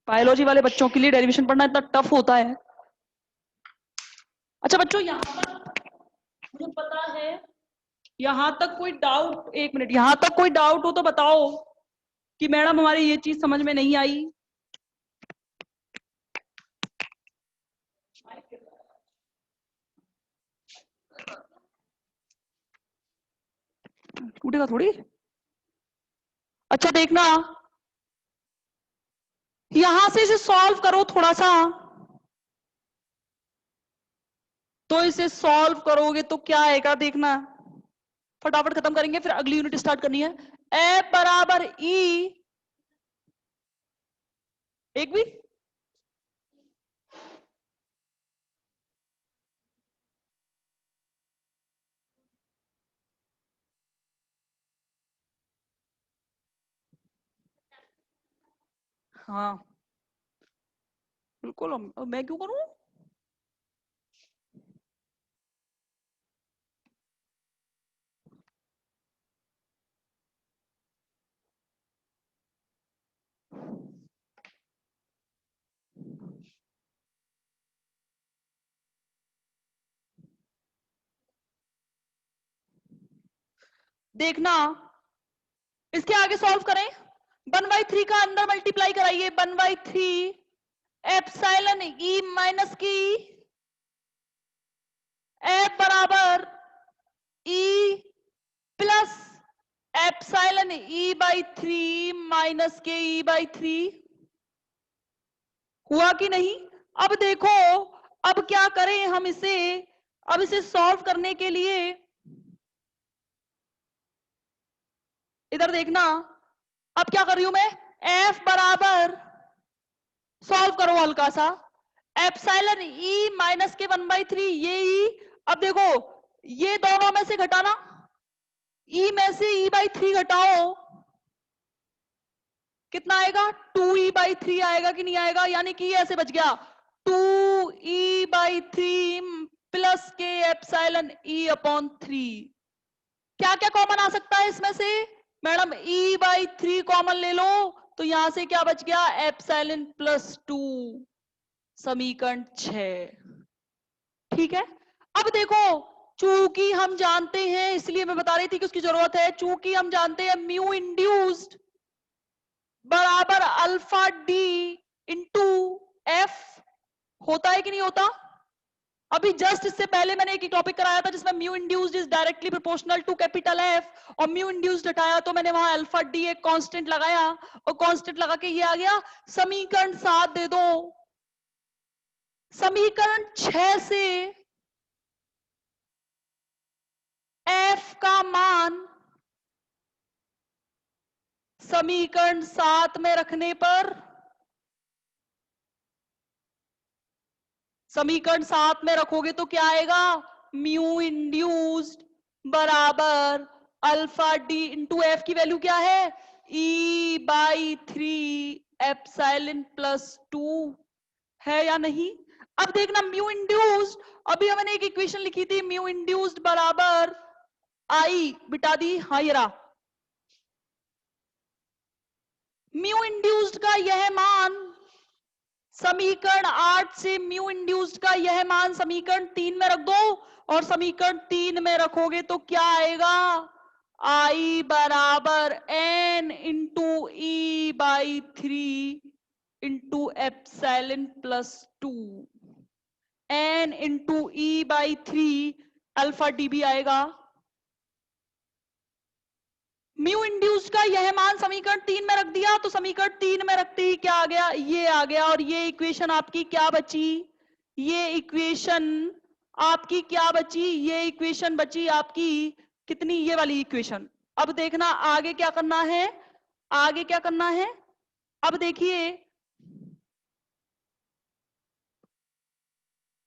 Biology वाले बच्चों के लिए डेरिवेशन पढ़ना इतना टफ होता है। अच्छा बच्चों, यहां तक मुझे पता है, यहां तक कोई डाउट, एक मिनट, यहां तक कोई डाउट हो तो बताओ कि मैडम हमारी ये चीज समझ में नहीं आई। टूटेगा थोड़ी। अच्छा देखना, यहां से इसे सॉल्व करो थोड़ा सा, तो इसे सॉल्व करोगे तो क्या आएगा देखना। फटाफट खत्म करेंगे, फिर अगली यूनिट स्टार्ट करनी है। एफ बराबर ई, एक भी हाँ बिल्कुल, मैं क्यों करूं। देखना, इसके आगे सॉल्व करें। 1/3 का अंदर मल्टीप्लाई कराइए, 1/3 एप्सिलॉन ई माइनस की एफ बराबर E plus epsilon E/3 minus के E/3। हुआ कि नहीं। अब देखो, अब क्या करें हम इसे, अब इसे सॉल्व करने के लिए इधर देखना, अब क्या कर रही हूं मैं, एफ बराबर, सॉल्व करो हल्का सा, एप्सिलॉन ई माइनस के 1/3 ये ई। अब देखो, ये दोनों में से घटाना, ई में से E/3 घटाओ, कितना आएगा, 2E/3 आएगा कि नहीं आएगा, यानी कि ऐसे बच गया 2E/3 प्लस के एप्सिलॉन E/3। क्या क्या कॉमन आ सकता है इसमें से, मैडम E/3 कॉमन ले लो, तो यहां से क्या बच गया, एप्सिलॉन प्लस 2, समीकरण 6। ठीक है। अब देखो, चूंकि हम जानते हैं, इसलिए मैं बता रही थी कि उसकी जरूरत है, चूंकि हम जानते हैं म्यू इंड्यूस्ड बराबर अल्फा डी इंटू एफ, होता है कि नहीं होता। अभी जस्ट इससे पहले मैंने एक टॉपिक कराया था जिसमें mu induced is directly proportional to capital F, और म्यू इंड्यूस्ड हटाया तो मैंने वहां अल्फा डी एक कांस्टेंट लगाया, और कांस्टेंट लगा के ये आ गया। समीकरण 7 दे दो, समीकरण 6 से एफ का मान समीकरण 7 में रखने पर, समीकरण 7 में रखोगे तो क्या आएगा, म्यू इंड्यूस्ड बराबर अल्फा डी इंटू एफ की वैल्यू क्या है, E/3 एप्सिलॉन प्लस 2, है या नहीं। अब देखना म्यू इंड्यूस्ड, अभी मैंने एक इक्वेशन लिखी थी, म्यू इंड्यूस्ड बराबर आई बिटा दी, हाँ ये रहा, म्यू इंड्यूस्ड का यह मान समीकरण 8 से म्यू इंड्यूस्ड का यह मान समीकरण 3 में रख दो, और समीकरण 3 में रखोगे तो क्या आएगा, आई बराबर N into E/3 into epsilon plus 2, N into E/3 alpha D भी आएगा। म्यू इंड्यूस्ड का यह मान समीकरण 3 में रख दिया, तो समीकरण 3 में रखते ही क्या आ गया, ये आ गया, और ये इक्वेशन आपकी क्या बची, ये इक्वेशन आपकी क्या बची, ये इक्वेशन बची आपकी कितनी, ये वाली इक्वेशन। अब देखना आगे क्या करना है, आगे क्या करना है। अब देखिए,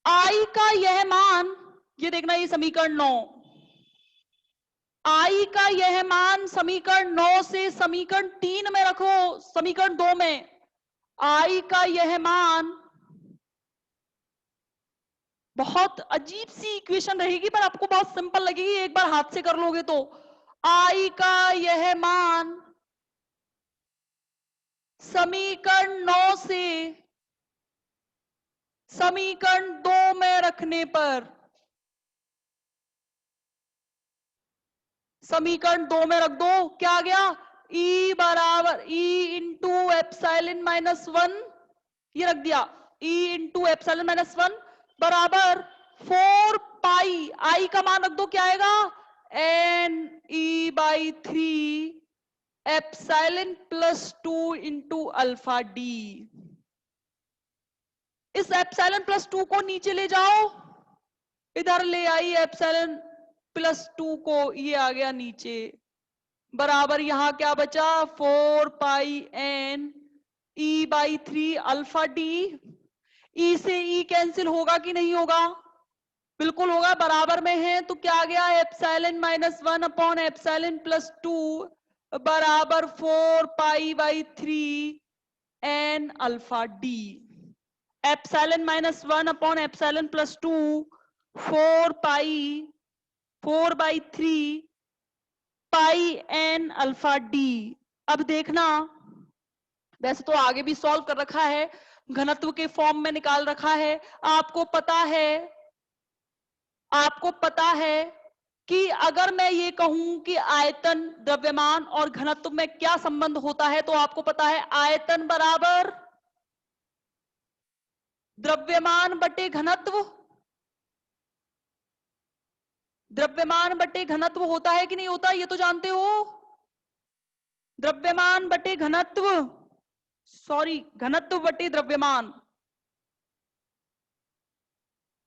आई का यह मान, ये देखना, ये समीकरण 9, आई का यह मान समीकरण 9 से समीकरण 3 में रखो, समीकरण 2 में आई का यह मान, बहुत अजीब सी इक्वेशन रहेगी पर आपको बहुत सिंपल लगेगी, एक बार हाथ से कर लोगे तो। आई का यह मान समीकरण 9 से समीकरण 2 में रखने पर, समीकरण 2 में रख दो, क्या आ गया, E बराबर E इंटू एप्सिलॉन माइनस 1, ये रख दिया, E इंटू एप्सिलॉन माइनस 1 बराबर 4 पाई, I का मान रख दो, क्या आएगा, N E by 3 epsilon plus 2 into alpha D. इस एप्सिलॉन प्लस 2 को नीचे ले जाओ, इधर ले आई एप्सिलॉन प्लस 2 को, ये आ गया नीचे, बराबर यहां क्या बचा, 4 pi n e by 3 alpha D. E से ई कैंसिल होगा कि नहीं होगा, बिल्कुल होगा, बराबर में है, तो क्या आ गया, epsilon minus 1 upon epsilon plus 2 बराबर 4 pi by 3 N alpha D. Epsilon minus 1 upon epsilon plus 2 4 pi 4 by 3 pi N alpha D. अब देखना, वैसे तो आगे भी सॉल्व कर रखा है, घनत्व के फॉर्म में निकाल रखा है, आपको पता है कि अगर मैं ये कहूं कि आयतन, द्रव्यमान और घनत्व में क्या संबंध होता है, तो आपको पता है आयतन बराबर द्रव्यमान बटे घनत्व, द्रव्यमान बटे घनत्व होता है कि नहीं होता, ये तो जानते हो, द्रव्यमान बटे घनत्व, सॉरी घनत्व बटे द्रव्यमान,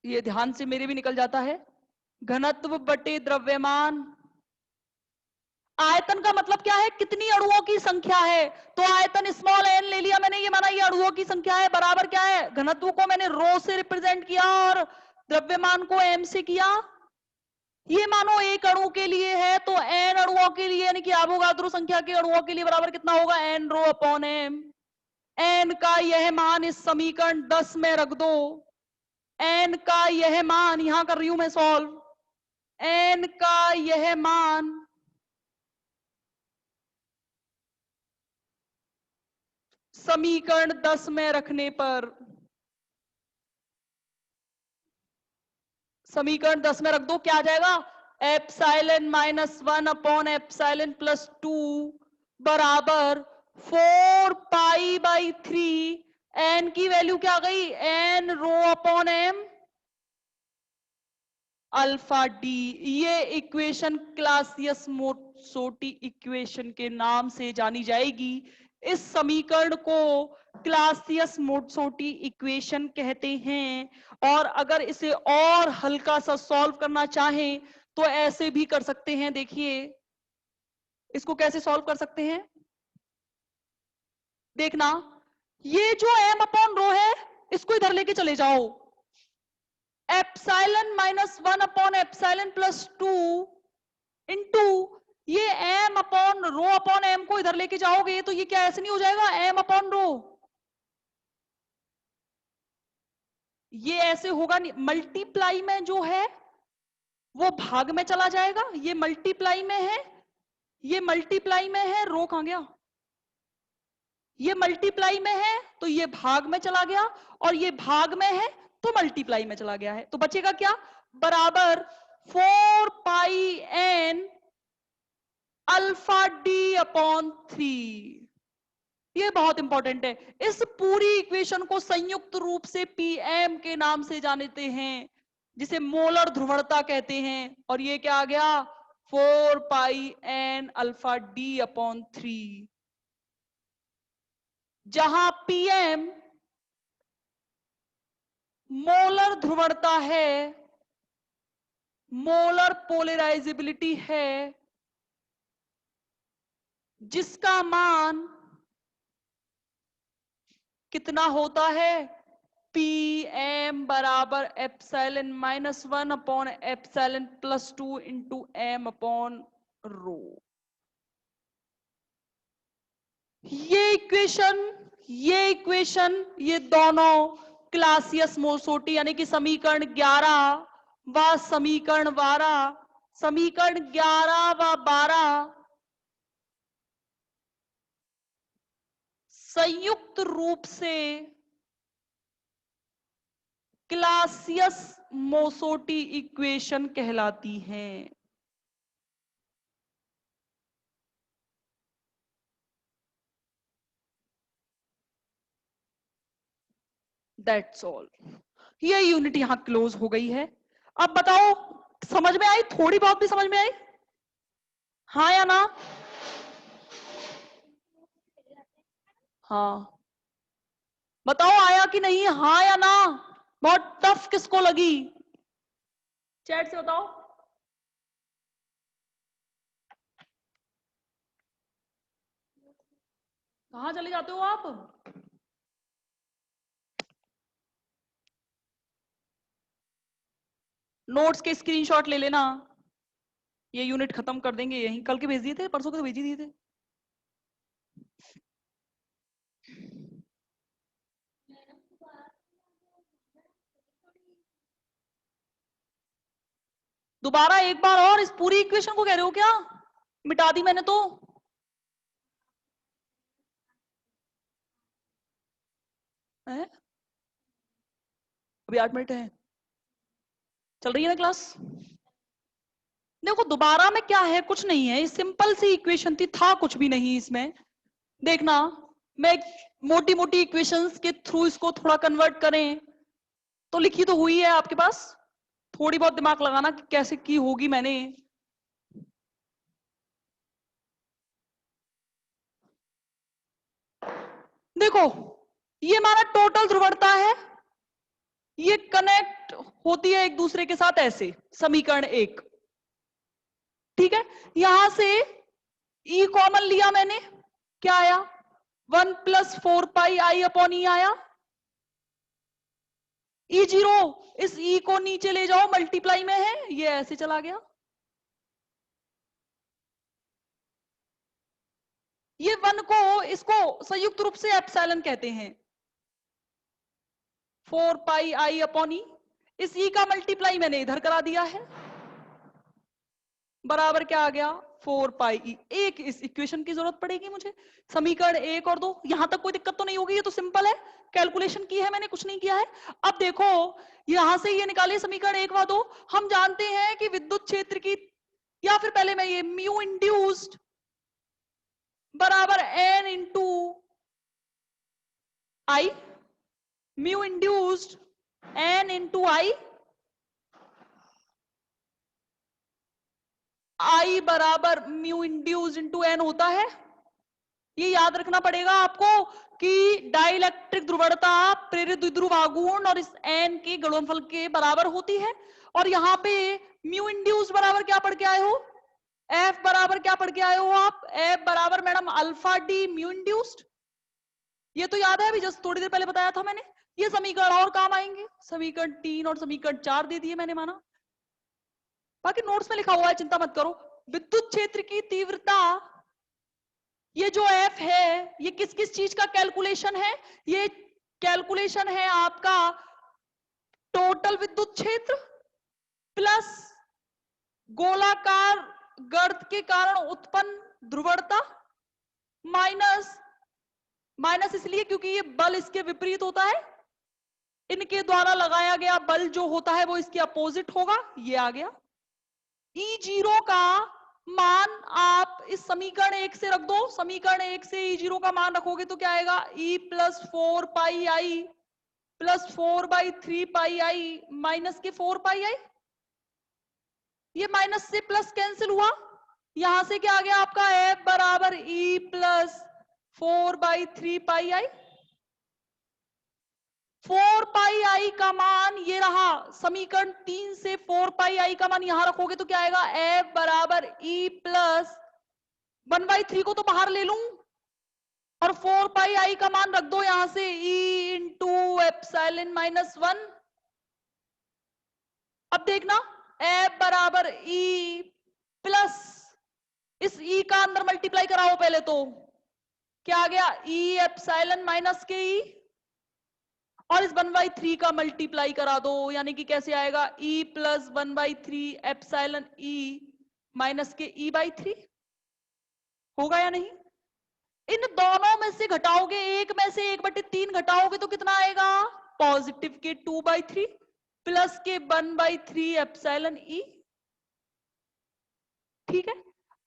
ये ध्यान से मेरे भी निकल जाता है, घनत्व बटे द्रव्यमान। आयतन का मतलब क्या है, कितनी अणुओं की संख्या है, तो आयतन स्मॉल एन ले लिया मैंने, ये माना ये अणुओं की संख्या है, बराबर क्या है, घनत्व को मैंने रो से रिप्रेजेंट किया और द्रव्यमान को एम से किया। ये मानो एक अणु के लिए है, तो एन अणुओं के लिए यानी कि अवोगाद्रो संख्या के अणुओं के लिए बराबर कितना होगा, N rho upon M. N का यह मान इस समीकरण 10 में रख दो, एन का यह मान, यहां कर रही हूं मैं सॉल्व, एन का यह मान समीकरण 10 में रखने पर, समीकरण 10 में रख दो, क्या आ जाएगा, epsilon minus 1 upon epsilon plus 2 बराबर 4 पाई बाई 3, एन की वैल्यू क्या आ गई, N rho upon M alpha D. ये इक्वेशन क्लासियस मोसोटी इक्वेशन के नाम से जानी जाएगी। इस समीकरण को क्लासियस मोसोटी इक्वेशन कहते हैं, और अगर इसे और हल्का सा सॉल्व करना चाहें तो ऐसे भी कर सकते हैं। देखिए इसको कैसे सॉल्व कर सकते हैं, देखना, ये जो एम अपॉन रो है इसको इधर लेके चले जाओ, epsilon minus 1 upon epsilon plus 2 into ये m upon rho upon m को इधर लेके जाओगे तो ये क्या ऐसे नहीं हो जाएगा, एम अपॉन रो, ये ऐसे होगा नहीं, मल्टीप्लाई में जो है वो भाग में चला जाएगा, ये मल्टीप्लाई में है, ये मल्टीप्लाई में है, रो कहां गया, ये मल्टीप्लाई में है तो ये भाग में चला गया, और ये भाग में है तो मल्टीप्लाई में चला गया है, तो बचेगा क्या, बराबर 4 pi N alpha D upon 3। ये बहुत इंपॉर्टेंट है, इस पूरी इक्वेशन को संयुक्त रूप से पीएम के नाम से जानते हैं, जिसे मोलर ध्रुवणता कहते हैं, और ये क्या आ गया, 4 pi N alpha D upon 3, जहां पीएम मोलर ध्रुवणता है, मोलर पोलराइजेबिलिटी है, जिसका मान कितना होता है, पी एम बराबर epsilon minus 1 upon epsilon plus 2 into M upon rho. ये इक्वेशन ये दोनों क्लासियस मोसोटी यानी कि समीकरण 11 व समीकरण 12, समीकरण 11 व 12 संयुक्त रूप से क्लासियस मोसोटी इक्वेशन कहलाती हैं। That's all. ये यूनिट यहां क्लोज हो गई है। अब बताओ, समझ में आई? थोड़ी बहुत भी समझ में आई? हाँ या ना? हाँ, बताओ आया कि नहीं, हाँ या ना? बहुत टफ किसको लगी? चैट से बताओ। कहाँ चले जाते हो आप? नोट्स के स्क्रीनशॉट ले लेना। ये यूनिट खत्म कर देंगे यहीं। कल के भेज दिए थे, परसों के तो भेज ही दिए थे। दोबारा एक बार और इस पूरी इक्वेशन को कह रहे हो क्या? मिटा दी मैंने तो। है? अभी 8 मिनट है, चल रही है ना क्लास? देखो दोबारा में क्या है, कुछ नहीं है, सिंपल सी इक्वेशन थी, था कुछ भी नहीं इसमें। देखना, मैं मोटी मोटी इक्वेशंस के थ्रू इसको थोड़ा कन्वर्ट करें तो लिखी तो हुई है आपके पास। थोड़ी बहुत दिमाग लगाना कि कैसे की होगी मैंने। देखो, ये हमारा टोटल ध्रुवणता है, ये कनेक्ट होती है एक दूसरे के साथ ऐसे, समीकरण 1। ठीक है, यहां से ई कॉमन लिया मैंने, क्या आया? 1+4πi/e आया। E0, इस E को नीचे ले जाओ, मल्टीप्लाई में है, ये ऐसे चला गया। ये 1 को, इसको संयुक्त रूप से एप्सिलॉन कहते हैं। 4πi/e, इस E का मल्टीप्लाई मैंने इधर करा दिया है, बराबर क्या आ गया? 4πe। एक इस इक्वेशन की जरूरत पड़ेगी मुझे, समीकरण 1 और 2। यहां तक कोई दिक्कत तो नहीं होगी, ये तो सिंपल है, कैलकुलेशन की है मैंने, कुछ नहीं किया है। अब देखो, यहां से ये निकाले समीकरण 1 व 2। हम जानते हैं कि विद्युत क्षेत्र की, या फिर पहले मैं ये म्यू इंड्यूस्ड बराबर n इंटू आई, म्यू इंड्यूस्ड n इंटू आई, आई बराबर म्यू इंड्यूस्ड इंटू n होता है। ये याद रखना पड़ेगा आपको कि डाइलेक्ट्रिक ध्रुवणता प्रेरित द्विध्रुव आघूर्ण और इस n के गुणनफल के बराबर होती है। और यहाँ पे म्यू इंड्यूस बराबर क्या पढ़ के आए हो? F बराबर क्या पढ़ के आए हो आप? F बराबर madam alpha D mu induced. ये तो याद है, अभी जस्ट थोड़ी देर पहले बताया था मैंने। ये समीकरण और काम आएंगे, समीकरण 3 और समीकरण 4 दे दिए मैंने माना, बाकी नोट्स में लिखा हुआ है, चिंता मत करो। विद्युत क्षेत्र की तीव्रता, ये जो एफ है, ये किस किस चीज का कैलकुलेशन है? ये कैलकुलेशन है आपका टोटल विद्युत क्षेत्र प्लस गोलाकार गर्त के कारण उत्पन्न ध्रुवणता, माइनस, माइनस इसलिए क्योंकि ये बल इसके विपरीत होता है, इनके द्वारा लगाया गया बल जो होता है वो इसके अपोजिट होगा, ये आ गया। E0 का मान आप इस समीकरण 1 से रख दो, समीकरण 1 से E0 का मान रखोगे तो क्या आएगा? E+4πi प्लस 4/3πi माइनस के 4πi। ये माइनस से प्लस कैंसिल हुआ, यहां से क्या आ गया आपका? F बराबर E+4/3πi। 4πi का मान ये रहा, समीकरण 3 से 4πi का मान यहां रखोगे तो क्या आएगा? F बराबर E+1/3 को तो बाहर ले लूं और 4πi का मान रख दो यहां से, E इंटू एप्सिलॉन -1। अब देखना, F बराबर E प्लस, इस E का अंदर मल्टीप्लाई कराओ पहले तो, क्या आ गया? E एप्सिलॉन माइनस के E, और इस 1/3 का मल्टीप्लाई करा दो, यानी कि कैसे आएगा? E+1/3 एप्सिलॉन E माइनस के E/3 होगा या नहीं? इन दोनों में से घटाओगे, 1 में से 1/3 घटाओगे तो कितना आएगा? पॉजिटिव के 2/3 प्लस के 1/3 एप्सिलॉन ई। ठीक है,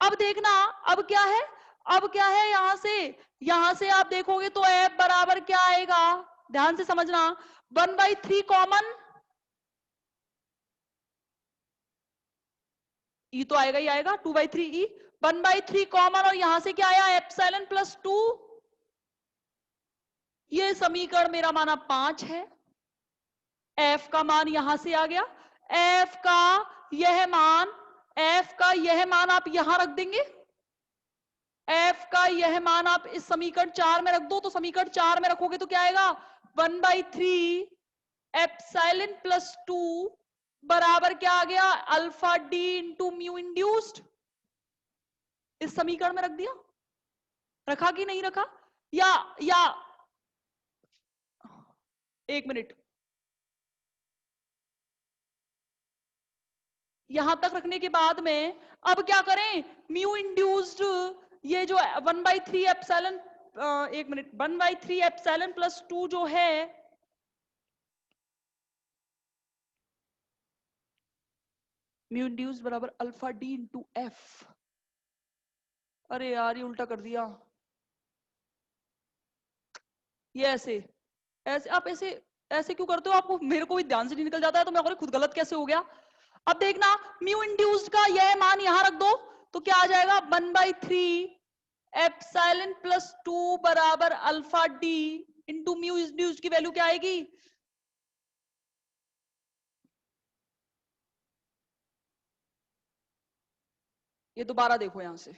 अब देखना अब क्या है, अब क्या है, यहां से आप देखोगे तो एफ बराबर क्या आएगा, ध्यान से समझना, 1/3 कॉमन, ई तो आएगा ही आएगा, 2/3 ई, 1/3 कॉमन, और यहां से क्या आया एप्सिलॉन प्लस 2। ये समीकरण मेरा माना 5 है। एफ का मान यहां से आ गया, एफ का यह मान, एफ का यह मान आप यहां रख देंगे, एफ का यह मान आप इस समीकरण 4 में रख दो, तो समीकरण 4 में रखोगे तो क्या आएगा, 1/3 एप्सिलॉन प्लस 2 बराबर क्या आ गया, alpha D into mu induced. इस समीकरण में रख दिया, रखा कि नहीं रखा, या 1 मिनट, यहां तक रखने के बाद में अब क्या करें, म्यू इंड्यूस्ड, ये जो 1/3 एप्सिलॉन, 1 मिनट, 1/3 एप्सिलॉन प्लस 2 जो है, म्यू इंड्यूस्ड बराबर अल्फा डी इंटू एफ। अरे यार ये उल्टा कर दिया, ये ऐसे ऐसे आप ऐसे ऐसे क्यों करते हो, आपको मेरे को भी ध्यान से नहीं निकल जाता है, तो मैं खुद गलत कैसे हो गया। अब देखना, म्यू इंड्यूस्ड का यह मान यहां रख दो तो क्या आ जाएगा, 1/3 एप्सिलॉन प्लस 2 बराबर alpha D into mu induced की वैल्यू क्या आएगी, ये दोबारा देखो यहां से,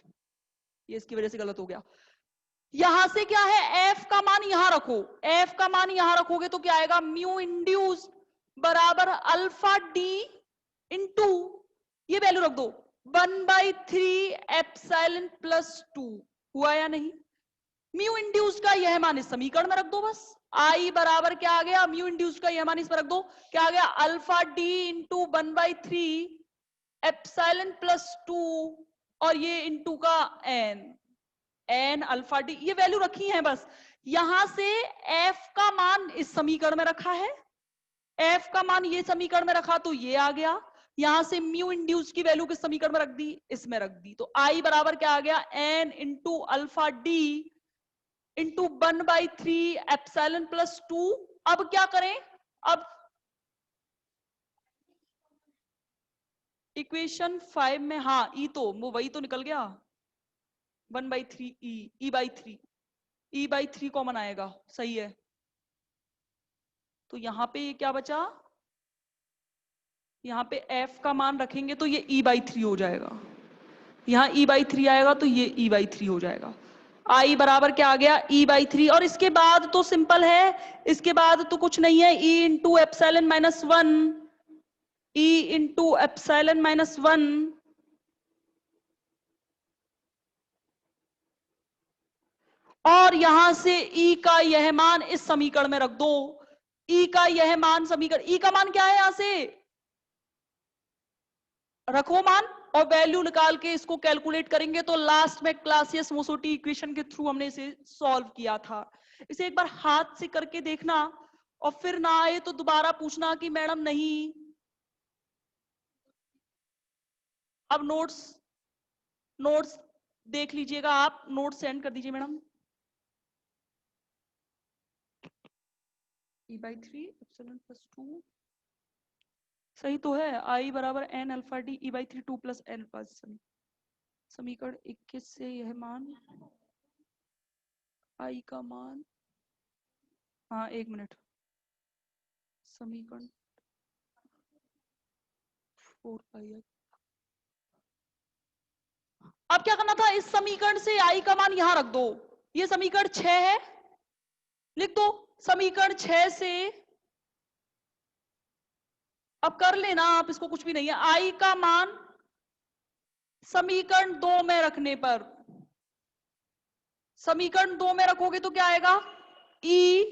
ये इसकी वजह से गलत हो गया, यहां से क्या है, एफ का मान यहां रखो, एफ का मान यहां रखोगे तो क्या आएगा, म्यू इंड्यूस बराबर अल्फा डी इंटू, ये वैल्यू रख दो 1/3 एप्सिलॉन प्लस 2, हुआ या नहीं, म्यू इंड्यूस का यह मान इस समीकरण में रख दो बस, आई बराबर क्या आ गया, म्यू इंड्यूस का यह मान इस पर रख दो, क्या आ गया, alpha D into 1/3 epsilon plus 2, और ये इंटू का एन अल्फा डी, ये वैल्यू रखी है बस, यहां से एफ का मान इस समीकरण में रखा है, एफ का मान ये समीकरण में रखा तो ये आ गया, यहां से म्यू इंड्यूस की वैल्यू किस समीकरण में रख दी, इसमें रख दी, तो आई बराबर क्या आ गया, N into alpha D into 1/3 epsilon plus 2। अब क्या करें, अब इक्वेशन 5 में, हाँ ई तो वो वही तो निकल गया, 1/3 ई/3 कॉमन आएगा, सही है, तो यहां पे ये क्या बचा, यहां पे f का मान रखेंगे तो ये e/3 हो जाएगा, यहां e/3 आएगा तो ये e/3 हो जाएगा, i बराबर क्या आ गया, e/3, और इसके बाद तो सिंपल है, इसके बाद तो कुछ नहीं है, e into epsilon minus 1, e into epsilon minus 1, और यहां से e का यह मान इस समीकरण में रख दो, e का यह मान समीकरण, e का मान क्या है, यहां से रखो मान और वैल्यू निकाल के इसको कैलकुलेट करेंगे, तो लास्ट में क्लासियस-मोसोटी इक्वेशन के थ्रू हमने इसे सॉल्व किया था। इसे एक बार हाथ से करके देखना और फिर ना आए तो दोबारा पूछना कि मैडम नहीं। अब नोट्स नोट्स देख लीजिएगा, आप नोट्स सेंड कर दीजिए मैडम। e/3 एप्सिलॉन प्लस 2 सही तो है, i बराबर n alpha D e/3 2 plus n plus, समीकरण 21 से यह मान, i का मान, हाँ 1 मिनट, समीकरण 4 अब क्या करना था, इस समीकरण से i का मान यहां रख दो, ये समीकरण 6 है, लिख दो समीकरण 6 से, अब कर लेना आप, इसको कुछ भी नहीं है, i का मान समीकरण 2 में रखने पर, समीकरण 2 में रखोगे तो क्या आएगा, e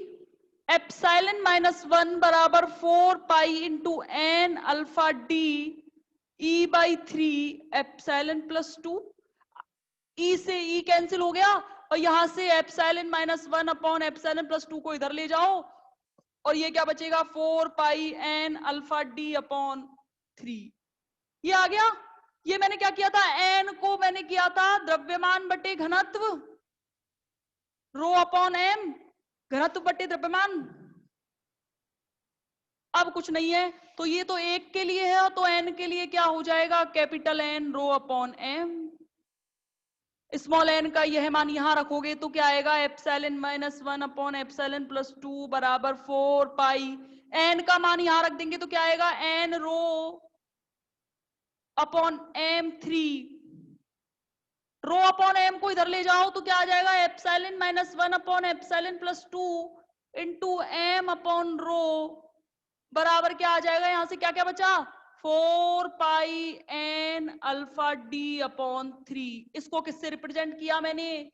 एप्सिलॉन माइनस 1 बराबर 4 pi into N alpha D e/3 epsilon plus 2, E से ई कैंसिल हो गया, और यहां से एप्सिलॉन -1 अपॉन एप्सिलॉन +2 को इधर ले जाओ, और ये क्या बचेगा 4 पाई n अल्फा d अपॉन 3। ये आ गया। ये मैंने क्या किया था, n को मैंने किया था द्रव्यमान बटे घनत्व, रो अपॉन m, घनत्व बटे द्रव्यमान। अब कुछ नहीं है, तो ये तो 1 के लिए है, तो n के लिए क्या हो जाएगा, capital N rho upon m। Small n का यह मान यहां रखोगे तो क्या आएगा, एप्सिलॉन -1 अपॉन एप्सिलॉन +2 बराबर 4 पाई, n का मान यहां रख देंगे तो क्या आएगा, n rho upon m3। Rho upon m को इधर ले जाओ तो क्या आ जाएगा, epsilon -1 upon epsilon +2 into m upon rho बराबर क्या आ जाएगा, यहां से क्या क्या बचा, 4 पाई n अल्फा d अपॉन 3। इसको किससे रिप्रेजेंट किया मैंने,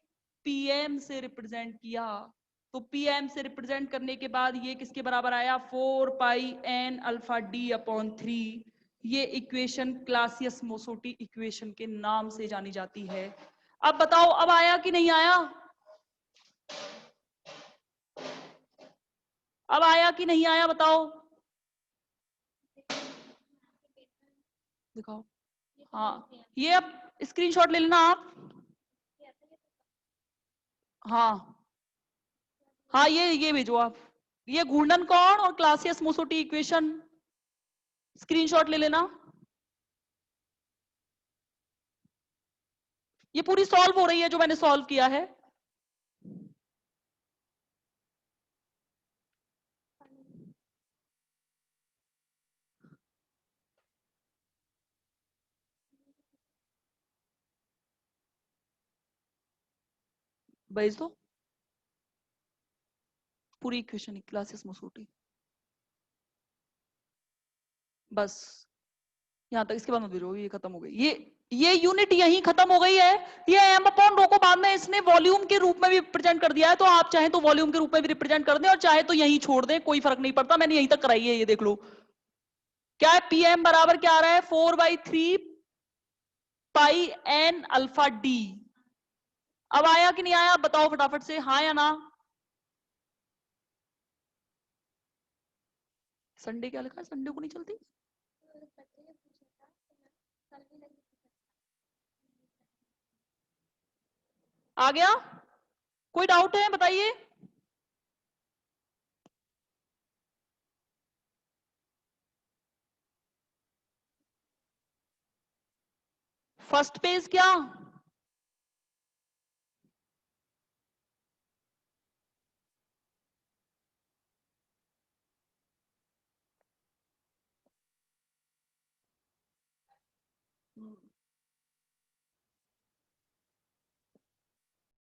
pm से रिप्रेजेंट किया। तो pm से रिप्रेजेंट करने के बाद ये किसके बराबर आया, 4 पाई n अल्फा d अपॉन 3। ये इक्वेशन क्लासियस मोसोटी इक्वेशन के नाम से जानी जाती है। अब बताओ, अब आया कि नहीं आया, अब आया कि नहीं आया बताओ, दिखाओ। हाँ, ये अब स्क्रीनशॉट ले लेना आप। हाँ हाँ, ये भेजो आप, ये घूर्णन कोण और क्लासियस मोसोटी इक्वेशन स्क्रीनशॉट ले लेना। ये पूरी सॉल्व हो रही है जो मैंने सॉल्व किया है। भेज दो पूरी इक्वेशन क्लासियस मोसोटी, बस यहां तक, इसके बाद मत भेजो, ये खत्म हो गई, ये यूनिट यहीं खत्म हो गई है। ये m अपॉन रो को बाद में इसने वॉल्यूम के रूप में भी रिप्रेजेंट कर दिया है, तो आप चाहे तो वॉल्यूम के रूप में भी रिप्रेजेंट कर दें और चाहे तो यहीं छोड़ दें, कोई फर्क नहीं पड़ता, मैंने यहीं तक कराई है, ये देख लो। क्या है, pm बराबर क्या आ रहा है, 4/3 पाई n अल्फा d। अब आया कि नहीं आया, बताओ फटाफट से, हाँ या ना। संडे क्या लिखा है, संडे को नहीं चलती, आ गया, कोई डाउट है बताइए। फर्स्ट पेज क्या,